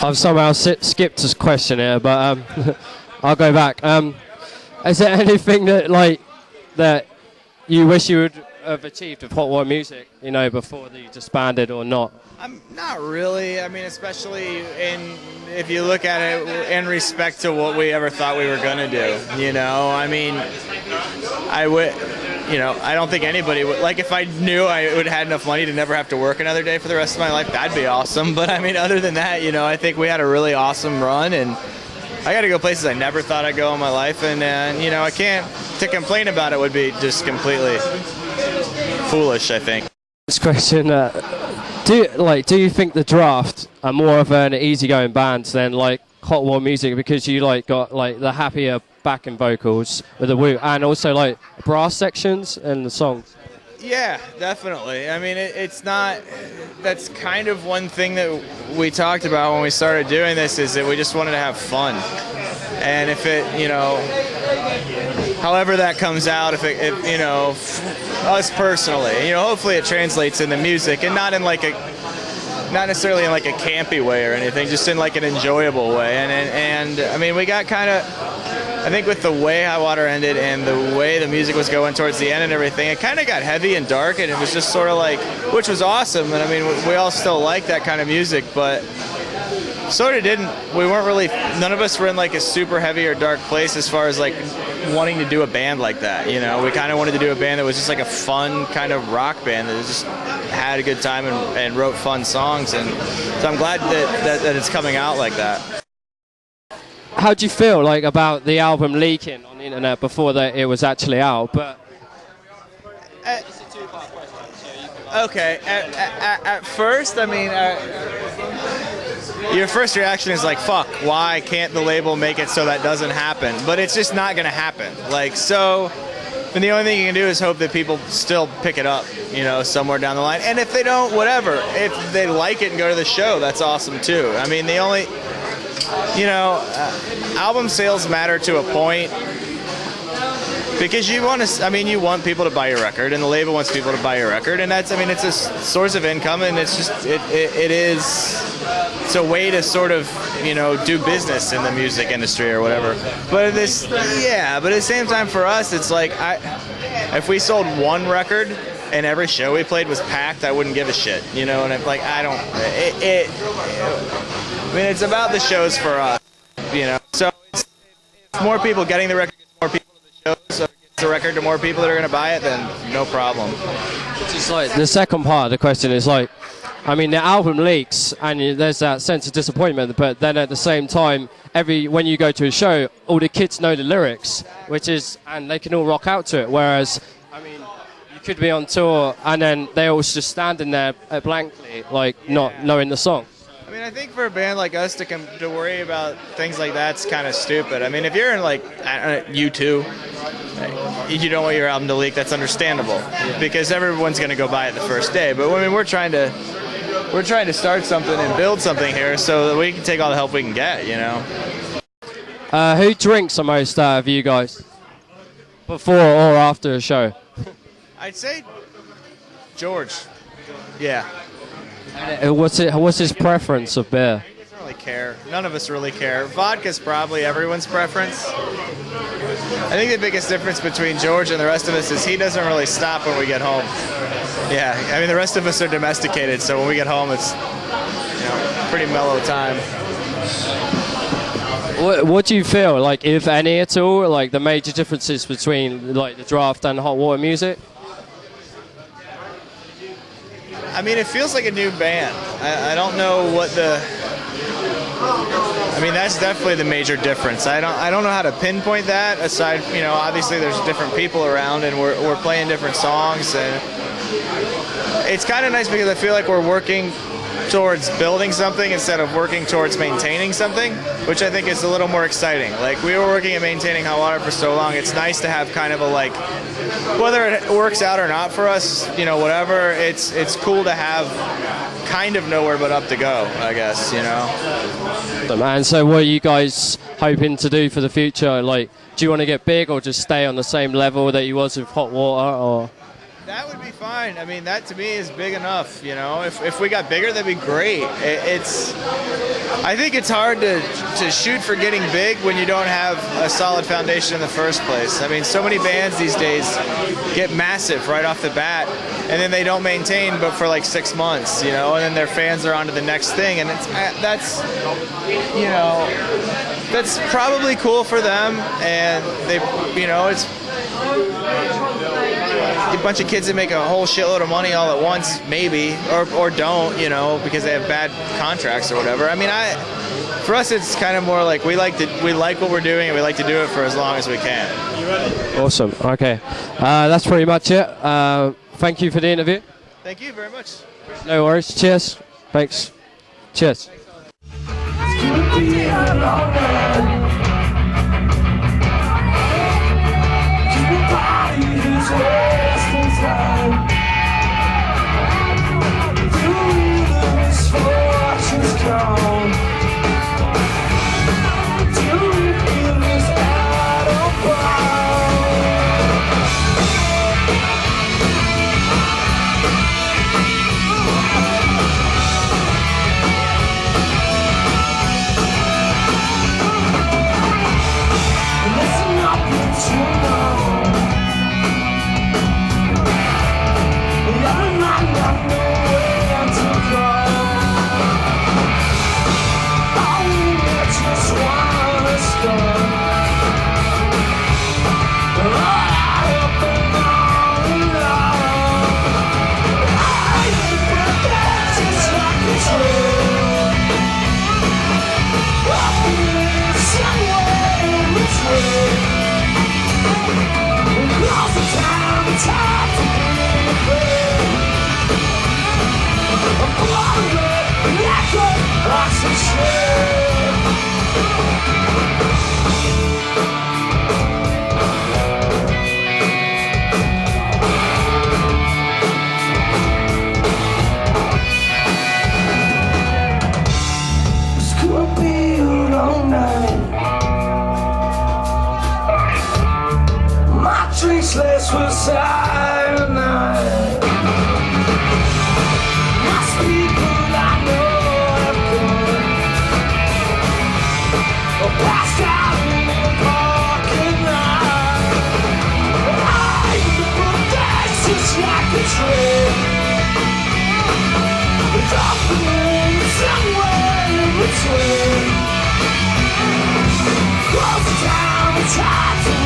I've somehow skipped this question here, but I'll go back. Is there anything that you wish you would have achieved with Hot Water Music, before you disbanded or not? Not really. I mean, especially if you look at it in respect to what we ever thought we were going to do. I mean, I don't think anybody would, if I knew I would have had enough money to never have to work another day for the rest of my life, that'd be awesome. But I mean, other than that, I think we had a really awesome run, and I got to go places I never thought I'd go in my life, and I can't, to complain about it would be just completely foolish, I think. This question, do you think the Draft are more of an easygoing band than Hot Water Music, because you got the happier backing vocals with the woo, and also brass sections in the songs? Yeah, definitely. I mean, it's not. That's kind of one thing that we talked about when we started doing this, is that we just wanted to have fun. And if it, however that comes out, if us personally, hopefully it translates in the music, and not necessarily in a campy way or anything, just in an enjoyable way. And I mean, we got kind of, I think with the way High Water ended and the way the music was going towards the end and everything, it kind of got heavy and dark, and it was just sort of which was awesome. And I mean, we all still like that kind of music, but sort of didn't. We weren't really. None of us were in a super heavy or dark place as far as wanting to do a band like that. We kind of wanted to do a band that was just a fun kind of rock band that just had a good time and wrote fun songs. And so I'm glad that it's coming out like that. How do you feel about the album leaking on the internet before it was actually out? But it's a two-part question. Okay. At first, I mean. Your first reaction is fuck, why can't the label make it so that doesn't happen? But it's just not going to happen. And the only thing you can do is hope that people still pick it up, somewhere down the line. And if they don't, whatever. If they like it and go to the show, that's awesome too. I mean, the only, album sales matter to a point. Because you want people to buy your record, and the label wants people to buy your record, and it's a source of income, and it's just, it's a way to sort of, do business in the music industry or whatever. But at the same time for us, it's if we sold one record and every show we played was packed, I wouldn't give a shit, and it's about the shows for us, so it's more people getting the record, more people to the shows, so it's a record to more people that are going to buy it, then no problem. It's the second part of the question is the album leaks and there's that sense of disappointment, but then at the same time, when you go to a show, all the kids know the lyrics, and they can all rock out to it, whereas, you could be on tour and then they're all just standing there blankly, not knowing the song. I mean, I think for a band like us to worry about things like that's kind of stupid. I mean, if you're in U2, you don't want your album to leak, that's understandable, because everyone's going to go buy it the first day. But I mean, we're trying to start something and build something here so that we can take all the help we can get, Who drinks the most out of you guys, before or after a show? I'd say George. Yeah. What's his preference of beer? He doesn't really care. None of us really care. Vodka's probably everyone's preference. I think the biggest difference between George and the rest of us is he doesn't really stop when we get home. Yeah, I mean, the rest of us are domesticated, so when we get home, it's pretty mellow time. What do you feel if any at all, the major differences between the Draft and Hot Water Music? I mean, it feels like a new band. I don't know what that's definitely the major difference. I don't know how to pinpoint that. Aside, obviously there's different people around, and we're playing different songs, and it's kind of nice because I feel like we're working towards building something instead of working towards maintaining something, which I think is a little more exciting. We were working at maintaining Hot Water for so long, it's nice to have kind of a whether it works out or not for us, whatever, it's cool to have kind of nowhere but up to go, I guess, And so what are you guys hoping to do for the future? Do you want to get big or just stay on the same level that you was with Hot Water, or? That would be fine. I mean, that to me is big enough, you know. If we got bigger, that'd be great. I think it's hard to shoot for getting big when you don't have a solid foundation in the first place. I mean, so many bands these days get massive right off the bat, and then they don't maintain but for like 6 months, you know, and then their fans are on to the next thing, and that's you know, that's probably cool for them, and they, you know, it's a bunch of kids that make a whole shitload of money all at once, maybe, or don't, you know, because they have bad contracts or whatever. I mean, for us, it's kind of more like we like what we're doing, and we like to do it for as long as we can. Awesome. Okay, that's pretty much it. Thank you for the interview. Thank you very much. No worries. Cheers. Thanks. Cheers. Drinks for cyanide. Most people I know have gone passed out in the parking lot. I remember days just like a train. It's often somewhere in between. Close down, it's hard to